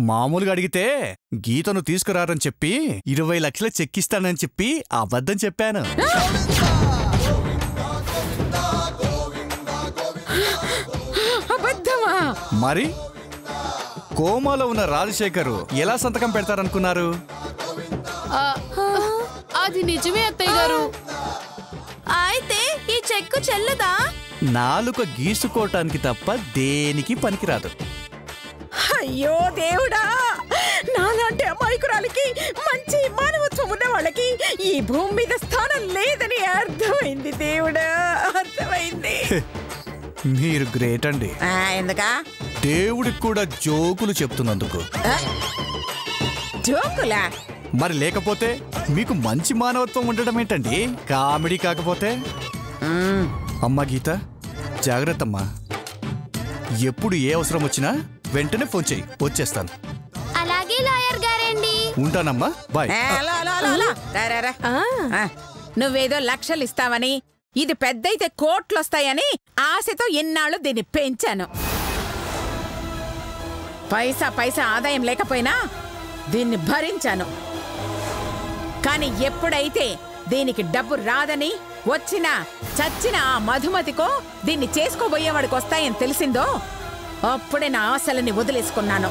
మామూలుగా అడిగితే గీతను తీసుకురారని చెప్పి 20 లక్షల చెక్కిస్తానని చెప్పి అబద్ధం చెప్పాను. మరి కోమాలో ఉన్న రాజశేఖర్ ఎలా సంతకం పెడతారనుకున్నారు? అది నిజమే అత్తయ్య గారు. అయితే ఈ చెక్కు చెల్లదా? నాలుక గీసుకోవటానికి తప్ప దేనికి పనికిరాదు. అయ్యో దేవుడా, నాలాంటి అమాయకురాలకి మంచి మానవత్వం ఉన్న వాళ్ళకి ఈ భూమి మీద స్థానం లేదని అర్థమైంది దేవుడా, అర్థమైంది. మీరు గ్రేట్ అండి. ఎందుకా? దేవుడికి కూడా జోకులు చెప్తున్నందుకు. జోకులా? మరి లేకపోతే మీకు మంచి మానవత్వం ఉండడం ఏంటండి? కామెడీ కాకపోతే. అమ్మా గీత, జాగ్రత్త అమ్మా. ఎప్పుడు ఏ అవసరం వచ్చినా వెంటనే ఫోన్ చేయి, వచ్చేస్తాను. అలాగే లాయర్ గారండి. ఉంటానమ్మా, బాయ్. నువ్వేదో లక్షలు ఇస్తావని, ఇది పెద్దయితే కోట్లొస్తాయని ఆశతో ఎన్నాళ్ళు దీన్ని పెంచాను. పైసా పైసా ఆదాయం లేకపోయినా దీన్ని భరించాను. కానీ ఎప్పుడైతే దీనికి డబ్బు రాదని, వచ్చినా చచ్చిన ఆ మధుమతికో దీన్ని చేసుకోబోయేవాడికి వస్తాయని తెలిసిందో అప్పుడే నా ఆశలని వదిలేసుకున్నాను.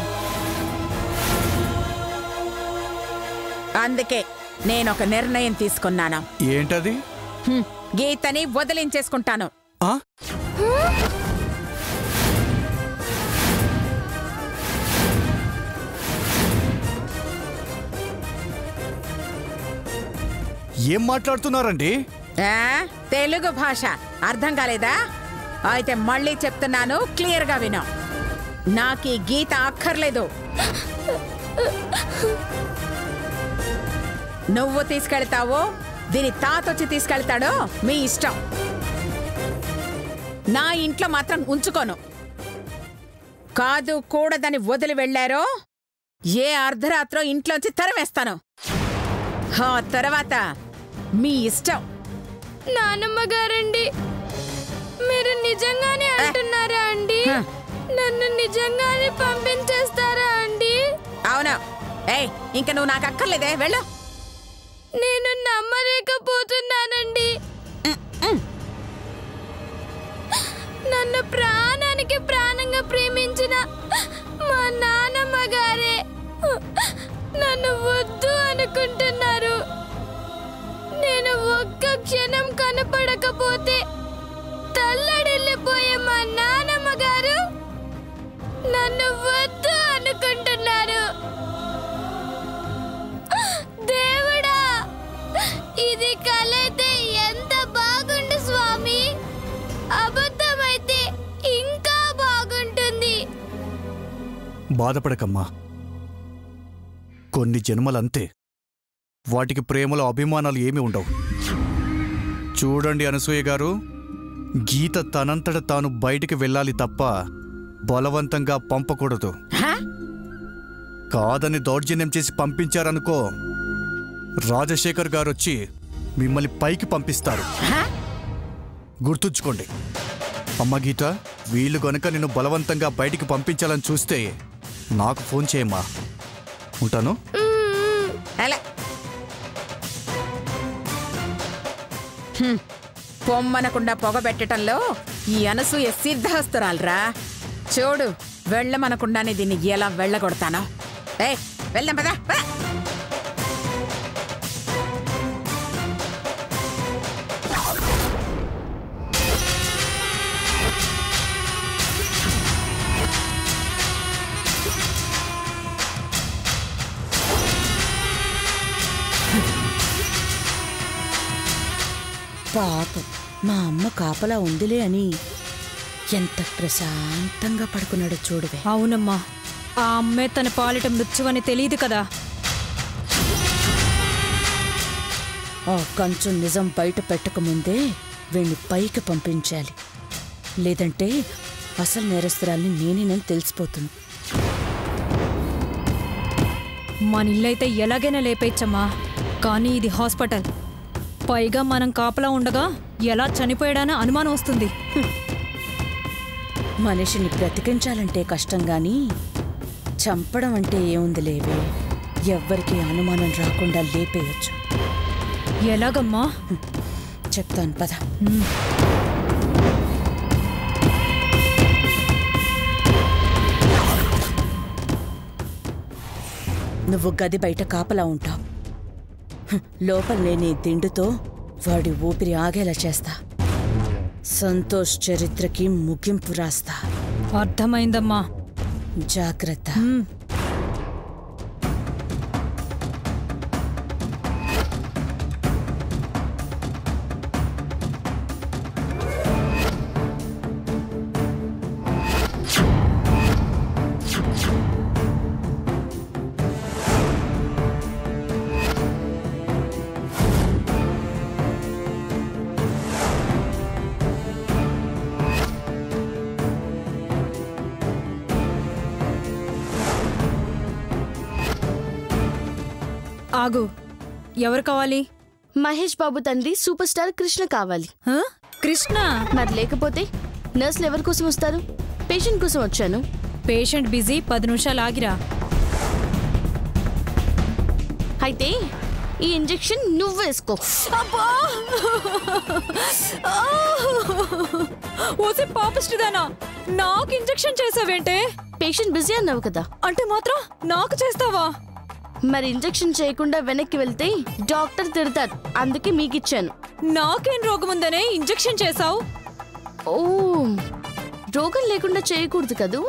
అందుకే నేనొక నిర్ణయం తీసుకున్నాను. ఏంటది? గీతని వదిలించేసుకుంటాను. ఏం మాట్లాడుతున్నారండి? తెలుగు భాష అర్థం కాలేదా? అయితే మళ్ళీ చెప్తున్నాను, క్లియర్గా విను. నాకు ఈ గీత అక్కర్లేదు. నువ్వు తీసుకెళ్తావో దీని తాతొచ్చి తీసుకెళ్తాడో మీ ఇష్టం. నా ఇంట్లో మాత్రం ఉంచుకోను. కాదు కూడదని వదిలి వెళ్లారో ఏ అర్ధరాత్రో ఇంట్లోంచి తరివేస్తాను. ఆ తర్వాత మీ ఇష్టం. నానమ్మ గారండి, మీరు నిజంగానే అంటున్నారా అండి? నన్ను నిజంగానే పంపించేస్తారా అండి? అవును. ఇంక నువ్వు నాకు అక్కర్లేదే, వెళ్ళు. నేను నమ్మలేకపోతున్నానండి. నన్ను ప్రాణానికి ప్రాణంగా ప్రేమించిన మా నానమ్మ గారే నన్ను వద్దు అనుకుంటున్నారు. నేను ఒక్క క్షణం కనపడకపోతే తల్లడిల్లిపోయే మా నానమ్మ గారు నన్ను వద్దు అనుకుంటున్నారు. దేవుడా, ఇది కలైతే ఎంత బాగుండు స్వామి, అబద్ధమైతే ఇంకా బాగుంటుంది. బాధపడకమ్మా, కొన్ని జన్మలంతే. వాటికి ప్రేమలో అభిమానాలు ఏమీ ఉండవు. చూడండి అనసూయ గారు, గీత తనంతట తాను బయటికి వెళ్ళాలి తప్ప బలవంతంగా పంపకూడదు. కాదని దౌర్జన్యం చేసి పంపించారనుకో, రాజశేఖర్ గారొచ్చి మిమ్మల్ని పైకి పంపిస్తారు. గుర్తుంచుకోండి. అమ్మ గీత, వీళ్ళు గనుక నిన్ను బలవంతంగా బయటికి పంపించాలని చూస్తే నాకు ఫోన్ చేయమ్మా. ఉంటాను. పొమ్మనకుండా పొగబెట్టడంలో ఈ అనసూయ సిద్ధహస్తురాలరా. చూడు, వెళ్ళమనకుండానే దీన్ని ఎలా వెళ్ళగొడతానో. వెళ్దాం పదా. పాపం మా అమ్మ కాపలా ఉందిలే అని ఎంత ప్రశాంతంగా పడుకున్నాడో చూడవే. అవునమ్మా, ఆ అమ్మే తన పాలిట మృత్యువని తెలియదు కదా. ఆ కంచం నిజం బయట పెట్టకముందే వీణ్ణి పైకి పంపించాలి. లేదంటే అసలు నేరస్తురాల్ని నేనేనని తెలిసిపోతుంది. మన ఇల్లైతే ఎలాగైనా లేపేచ్చమ్మా, కానీ ఇది హాస్పిటల్. పైగా మనం కాపలా ఉండగా ఎలా చనిపోయాడని అనుమానం వస్తుంది. మనిషిని బ్రతికించాలంటే కష్టం గాని చంపడం అంటే ఏముంది లేవే. ఎవ్వరికీ అనుమానం రాకుండా లేపేయచ్చు. ఎలాగమ్మా? చెప్తాను పద. నువ్వు గది బయట కాపలా ఉంటావు. లోపల నేను ఈ దిండుతో వాడి ఊపిరి ఆగేలా చేస్తా. సంతోష్ చరిత్రకి ముగింపు రాస్తా. అర్థమైందమ్మా. జాగ్రత్త. ఆగు, ఎవరు కావాలి? మహేష్ బాబు తండ్రి సూపర్ స్టార్ కృష్ణ కావాలి. కృష్ణ? మరి లేకపోతే నర్సులు ఎవరి కోసం వస్తారు? పేషెంట్ కోసం వచ్చాను. పేషెంట్ బిజీ, 10 నిమిషాలు ఆగిరా. అయితే ఈ ఇంజెక్షన్ నువ్వు వేసుకో. ఓసే పాపిష్టిదానా, నాకు ఇంజెక్షన్ చేసావేంటే? పేషెంట్ బిజీ అన్నావు కదా, అంటే మాత్రం నాకు చేస్తావా? మరి ఇంజెక్షన్ చేయకుండా వెనక్కి వెళ్తే డాక్టర్ తిడతారు, అందుకే మీకు ఇచ్చాను. నాకేం రోగం ఉందనే ఇంజెక్షన్ చేసావు? ఓ, రోగం లేకుండా చేయకూడదు కదూ.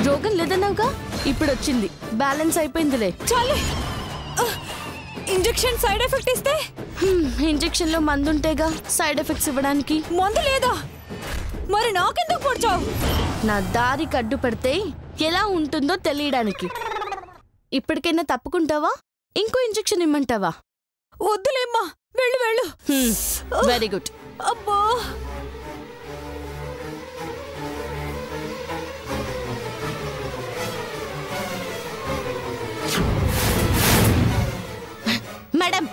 రోగం లేదన్నావుగా, ఇప్పుడు వచ్చింది. బ్యాలెన్స్ అయిపోయిందిలే. చాలే. ఇంజెక్షన్ సైడ్ ఎఫెక్ట్ ఇస్తే? ఇంజెక్షన్ లో మందు ఉంటేగా సైడ్ ఎఫెక్ట్స్ ఇవ్వడానికి. మందు లేదా? మరి నాకెందుకు పొడిచావు? నా దారికి అడ్డు పడితే ఎలా ఉంటుందో తెలియడానికి. ఇప్పటికైనా తప్పుకుంటావా? ఇంకో ఇంజెక్షన్ ఇమ్మంటావా? వద్దులేమ్మా, వెళ్ళు వెళ్ళు. Very good. అబ్బా, మేడం,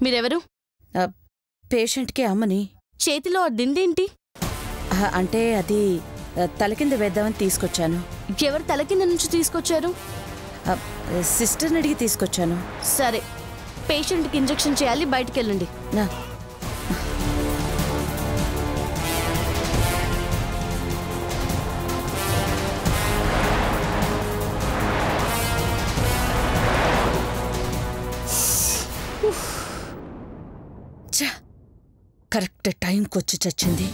మీరెవరు? పేషెంట్కి అమ్మని. చేతిలో ఆ దిండేంటి? అంటే అది తల కింద వేద్దామని తీసుకొచ్చాను. ఎవరు తల కింద నుంచి తీసుకొచ్చారు? సిస్టర్ని అడిగి తీసుకొచ్చాను. సరే, పేషెంట్కి ఇంజెక్షన్ చేయాలి, బయటికి వెళ్ళండి. కరెక్ట్ టైంకి వచ్చి చచ్చింది,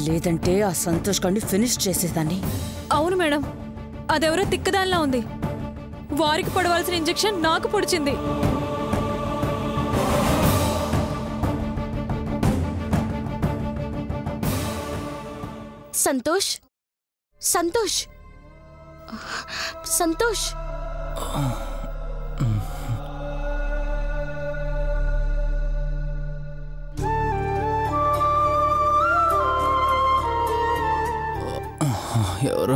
లేదంటే ఆ సంతోష్ గారిని ఫినిష్ చేసేదాన్ని. అవును మేడం, అదెవరో తిక్కదానిలా ఉంది. వారికి పడవలసిన ఇంజెక్షన్ నాకు పొడిచింది. సంతోష్, సంతోష్, సంతోష్. ఎవరు?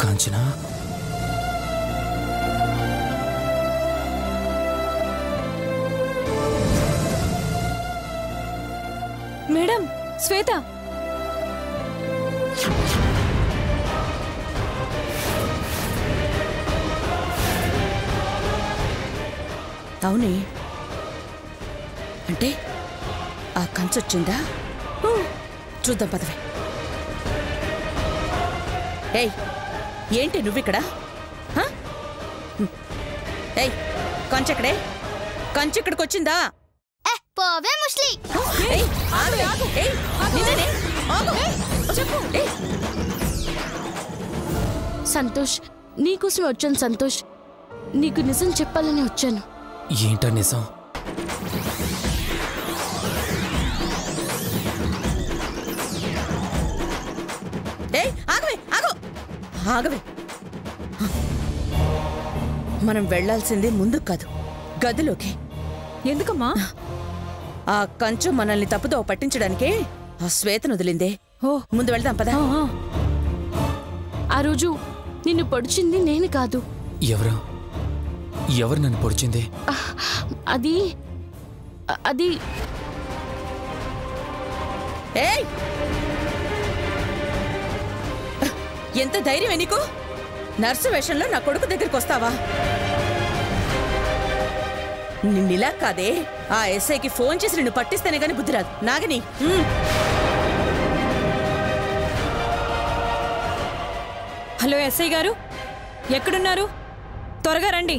కాంచనా? మేడం, శ్వేత. అవునే, అంటే ఆ కంచొచ్చిందా? చూద్దాం పదవే. ఏయ్, ఏంటి నువ్విక్కడ? ఏయ్, కంచెక్కడే? కంచెక్కడికి వచ్చిందా? పోవే ముస్లి. సంతోష్, నీకోసమే వచ్చాను. సంతోష్, నీకు నిజం చెప్పాలని వచ్చాను. ఏంటా నిజం? ఏయ్, ఆగవే ఆగవే. మనం వెళ్లాల్సింది ముందు కాదు, గదిలోకి. ఎందుకమ్మా? ఆ కంచు మనల్ని తప్పుదో పట్టించడానికే ఆ శ్వేతను వదిలిందే. ఓ, ముందు వెళ్దాం పదా. ఆ రోజు నిన్ను పొడిచింది నేను కాదు. ఎవరు నన్ను పొడిచింది? అది అది ఏయ్, ఎంత ధైర్యమే నీకు? నర్సు వేషంలో నా కొడుకు దగ్గరికి వస్తావా? నిన్నిలా కాదే, ఆ ఎస్ఐకి ఫోన్ చేసి నిన్ను పట్టిస్తేనే గాని బుద్ధిరాదు. నాగని, హలో ఎస్ఐ గారు, ఎక్కడున్నారు? త్వరగా రండి.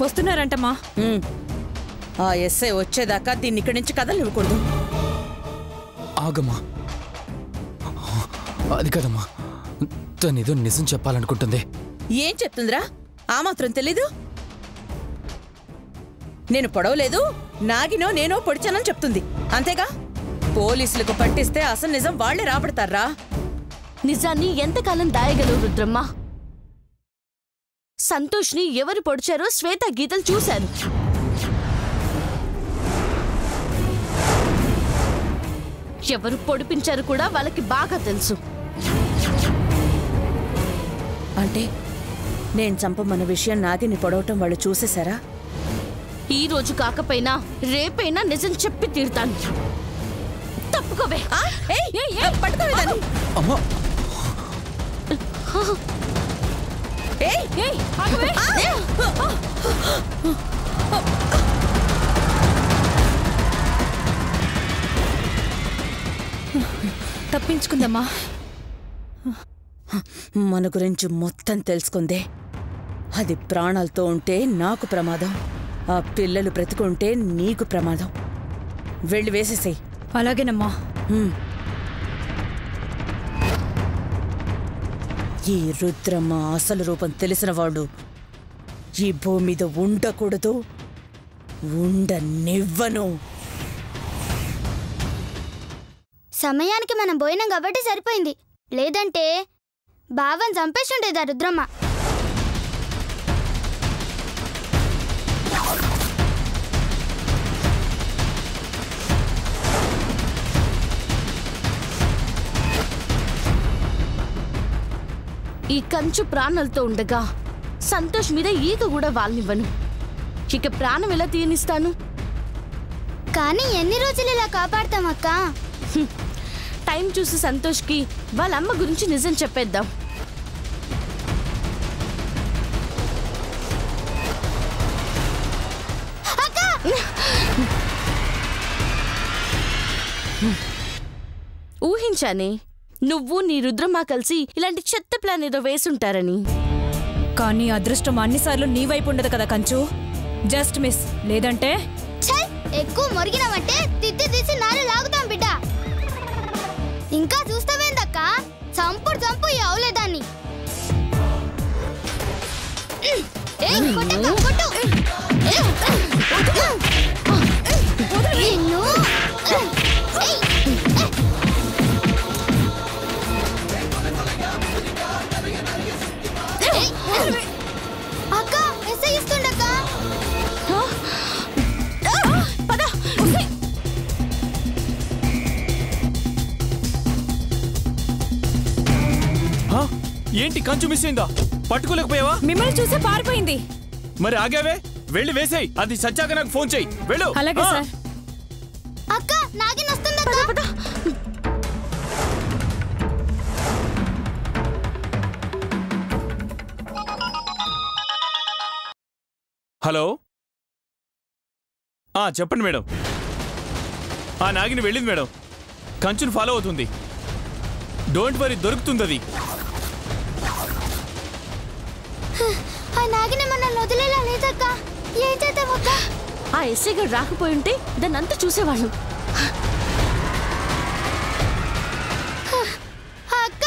వస్తున్నారంటమ్మా. ఆ ఎస్ఐ వచ్చేదాకా దీన్ని ఇక్కడి నుంచి కదలనివ్వకూడదు. ఆగమ్మా, అది కదమ్మా, తనేదో నిజం చెప్పాలనుకుంటుంది. ఏం చెప్తుందిరా? ఆ మాత్రం తెలీదు? నేను పొడవలేదు, నాగినో నేనో పొడిచానని చెప్తుంది, అంతేగా? పోలీసులకు పట్టిస్తే అసలు నిజం వాళ్లే రాబడతారా? నిజాన్ని ఎంతకాలం దాయగలవు రుద్రమ్మ? సంతోష్ని ఎవరు పొడిచారో శ్వేత గీతలు చూశారు. ఎవరు పొడిపించారు కూడా వాళ్ళకి బాగా తెలుసు. అంటే నేను చంపమన్న విషయం నాగిని పొడవటం వాళ్ళు చూసేశారా? ఈ రోజు కాకపోయినా రేపైనా నిజం చెప్పి తీరుతాను. తప్పుకోవే. పట్టుకోవేదాన్ని. అమ్మా, తప్పించుకుందమ్మా. మన గురించి మొత్తం తెలుసుకుందే. అది ప్రాణాలతో ఉంటే నాకు ప్రమాదం, ఆ పిల్లలు బ్రతుకుంటే నీకు ప్రమాదం. వెళ్ళి వేసేసేయ్. అలాగేనమ్మా. ఈ రుద్రమ్మ అసలు రూపం తెలిసిన వాడు ఈ భూమి మీద ఉండకూడదు, ఉండనివ్వను. సమయానికి మనం పోయినాం కాబట్టి సరిపోయింది, లేదంటే బావని చంపేస్తుండేదా రుద్రమ్మ. ఈ కంచు ప్రాణాలతో ఉండగా సంతోష్ మీద ఈగ కూడా వాళ్ళనివ్వను. ఇక ప్రాణం ఎలా తీయనిస్తాను? కానీ ఎన్ని రోజులు ఇలా కాపాడతామక్క? టైం చూసి సంతోష్కి వాళ్ళ అమ్మ గురించి నిజం చెప్పేద్దాం. ఊహించానే నువ్వు నీ రుద్రమ్మ కలిసి ఇలాంటి చెత్త ప్లాన్ ఏదో వేసుంటారని. కానీ అదృష్టం అన్నిసార్లు నీ వైపు ఉండదు కదా కంచు. Just miss. లేదంటే ఎక్కువ మొరిగినవంటే తిత్తి తీసి నాలు లాగుతాం బిడ్డ. ఇంకా చూస్తావేందక్క? చంపుడు చంపు ఈ అవలేదాన్ని. అక్క ఎస్ఐ ఇస్తుండక్క. ఏంటి కంచు మిస్ అయిందా? పట్టుకోలేకపోయావా? మిమ్మల్ని చూసి పారిపోయింది. మరి ఆగావే? వెళ్ళి వేసేయ్. అది సచ్చాక నాకు ఫోన్ చెయ్యి. వెళ్ళు. అలాగే సార్. అక్క నాగిన్ వస్తుందక్క. హలో, చెప్పండి మేడం. నాగిని వెళ్ళింది మేడం. కంచుని ఫాలో అవుతుంది. డోంట్ వరీ, దొరుకుతుంది అది. ఆ నాగిని మనల్ని వదిలేలా లేదక్క. ఏం చేద్దామక్క? ఆ ఎస్ఐ గారు రాకపోయి ఉంటే దాన్ని అంతా చూసేవాళ్ళు. అక్క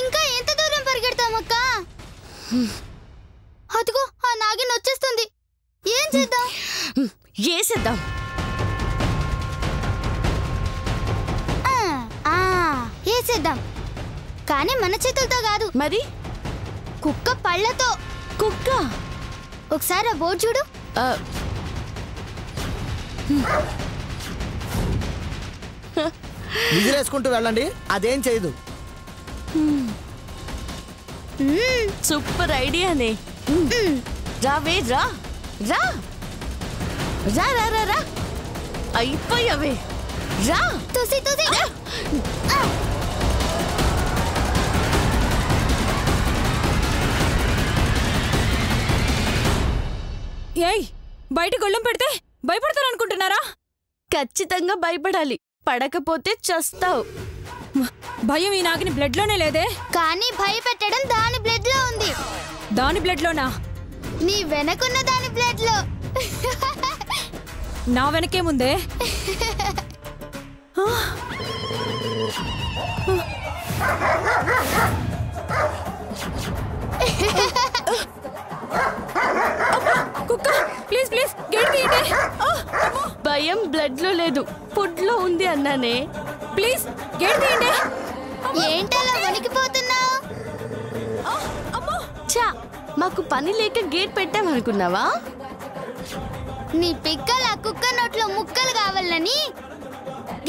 ఇంకా ఎంత దూరం పరిగెడతామక్క? అదిగో ఆ నాగిని వచ్చేస్తుంది. ఏం చేద్దాం? ఏసేద్దాం. ఏసేద్దాం. కానీ మన చేతులతో కాదు, మరి కుక్క పళ్ళతో. కుక్క? ఒకసారి ఆ బోర్డు చూడు. విజిలేసుకుంటూ వెళ్ళండి, అదేం చేయదు. సూపర్ ఐడియానే. రావే రా రా రా రా రా రా అయిపోయావే రా. తుసి తుసి. ఏయ్, బయట గొళ్ళెం పెడితే భయపడతారనుకుంటున్నారా? ఖచ్చితంగా భయపడాలి, పడకపోతే చస్తావు. భయం ఈ నాగిని బ్లడ్ లోనే లేదే. కానీ భయపెట్టడం దాని బ్లడ్ లో ఉంది. దాని బ్లడ్ లోనా? నీ వెనకున్న దాని బ్లడ్ లో. నా వెనకే ముందే. కుక్క, ప్లీజ్ ప్లీజ్ గేట్ తీయండి. భయం బ్లడ్ లో లేదు, ఫుడ్ లో ఉంది అన్నానే. ప్లీజ్ గేట్ తీయండి. ఏంటలా వణికిపోతున్నావు? చా, మాకు పని లేక గేట్ పెట్టామనుకున్నావా? నీ పిక్కల కుక్క నోట్లో ముక్కలు కావాలని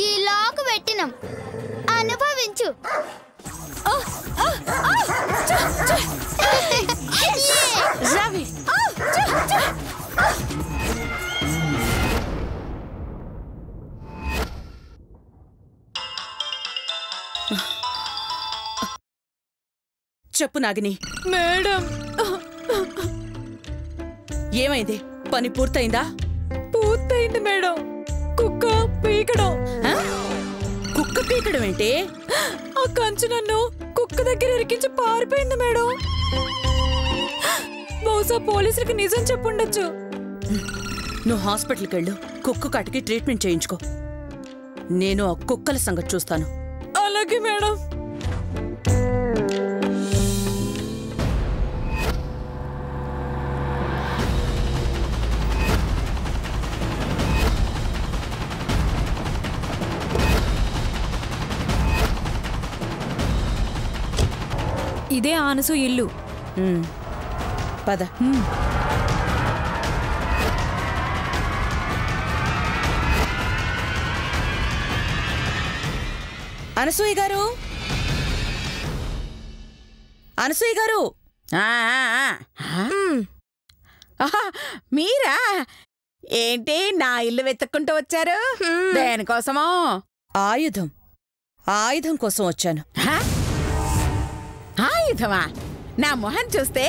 ఈ లాకు పెట్టినాం, అనుభవించు. రావే. చెప్పు నాగిని. మేడం, ఏమైంది? పని పూర్తయిందా? పూర్తయింది మేడం. కుక్క పీకడం. కుక్క పీకడం ఏంటి? ఆ కంచు నన్ను కుక్క దగ్గర ఇరికించి పారిపోయింది మేడం. బహుశా పోలీసులకి నిజం చెప్పుండొచ్చు. నువ్వు హాస్పిటల్కి వెళ్ళు, కుక్క కాటికి ట్రీట్మెంట్ చేయించుకో. నేను ఆ కుక్కల సంగతి చూస్తాను. అలాగే మేడం. ఇదే ఆనసు ఇల్లు. పద. అనసూయ గారు, అనసూయ గారు. మీరా? ఏంటి నా ఇల్లు వెతుక్కుంటూ వచ్చారు? దేనికోసమో? ఆయుధం కోసం వచ్చాను. ఆయుధమా? నా మొహం చూస్తే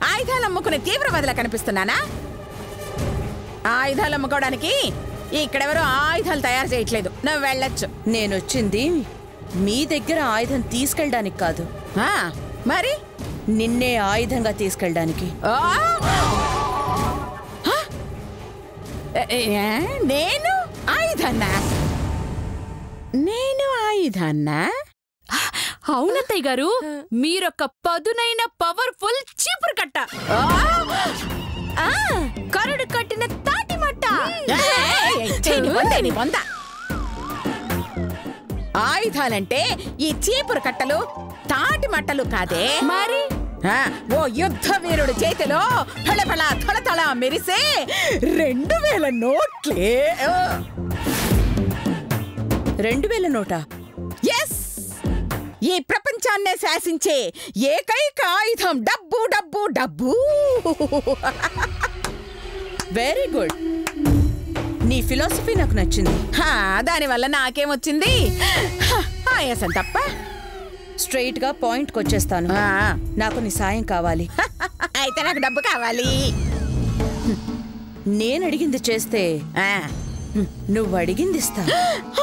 ఆయుధాలు అమ్ముకునే తీవ్రవాదిలా కనిపిస్తున్నానా? ఆయుధాలు అమ్ముకోవడానికి ఇక్కడెవరూ ఆయుధాలు తయారు చేయట్లేదు. నువ్వు వెళ్ళొచ్చు. నేనొచ్చింది మీ దగ్గర ఆయుధం తీసుకెళ్ళడానికి కాదు, మరి నిన్నే ఆయుధంగా తీసుకెళ్ళడానికి. నేను ఆయుధాన్నా? నేను ఆయుధాన్నా? అవునత్తయ్య గారు, మీరొక పదునైన పవర్ఫుల్ చీపురు కట్ట. కరుడు కట్టిన తాటి మట్ట. ఆయుధాలంటే ఈ చీపురు కట్టలు తాటి మట్టలు కాదే. మరి ఓ యుద్ధ వీరుడు చేతిలో ఫళఫళ థళథళ మెరిసే 2000 నోట్లే. 2000 నోటా? ఎస్, ఈ ప్రపంచాన్నే శాసించే ఏకైక ఆయుధం డబ్బు డబ్బు డబ్బు. Very good. నీ ఫిలాసఫీ నాకు నచ్చింది. దానివల్ల నాకేమొచ్చింది? ఆయాసం తప్ప. స్ట్రైట్ గా పాయింట్కి వచ్చేస్తాను. నాకు నీ సాయం కావాలి. అయితే నాకు డబ్బు కావాలి. నేను అడిగింది చేస్తే నువ్వు అడిగింది ఇస్తా.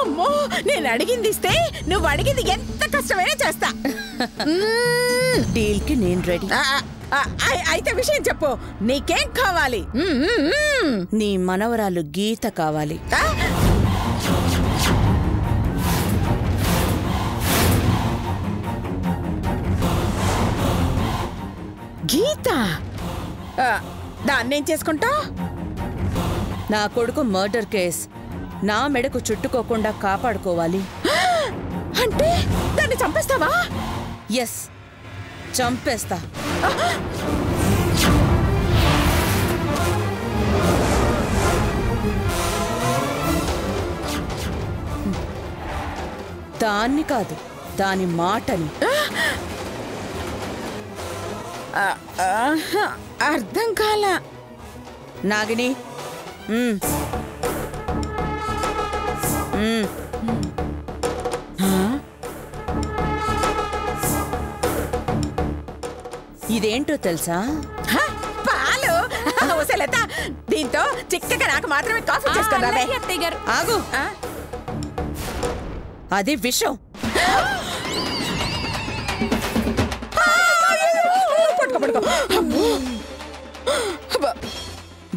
అమ్మో, నేను అడిగింది ఇస్తే నువ్వు అడిగింది ఎంత కష్టమైనా చేస్తా. డీల్ కి నేను రెడీ. అయితే విషయం చెప్పు, నీకేం కావాలి? నీ మనవరాలు గీత కావాలి. గీత? దాన్నేం చేసుకుంటా? నా కొడుకు మర్డర్ కేస్ నా మెడకు చుట్టుకోకుండా కాపాడుకోవాలి. అంటే దాన్ని చంపేస్తావా? ఎస్, చంపేస్తా. దాన్ని కాదు, దాని మాటని. అర్థం కాల. నాగిని, ఇదేంటో తెలుసా? పాలు. లత, దీంతో చిక్కగా నాకు మాత్రమే కాఫీ చేసుకున్నా. ఆగు, అది విషం.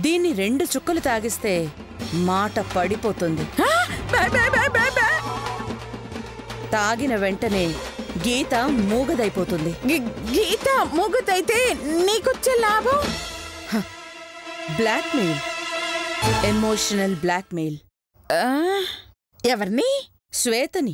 దీన్ని 2 చుక్కలు తాగిస్తే మాట పడిపోతుంది. తాగిన వెంటనే గీత మూగదైపోతుంది. గీత మూగదైతే నీకొచ్చే లాభం? Blackmail, emotional blackmail. ఎవరిని? శ్వేతని.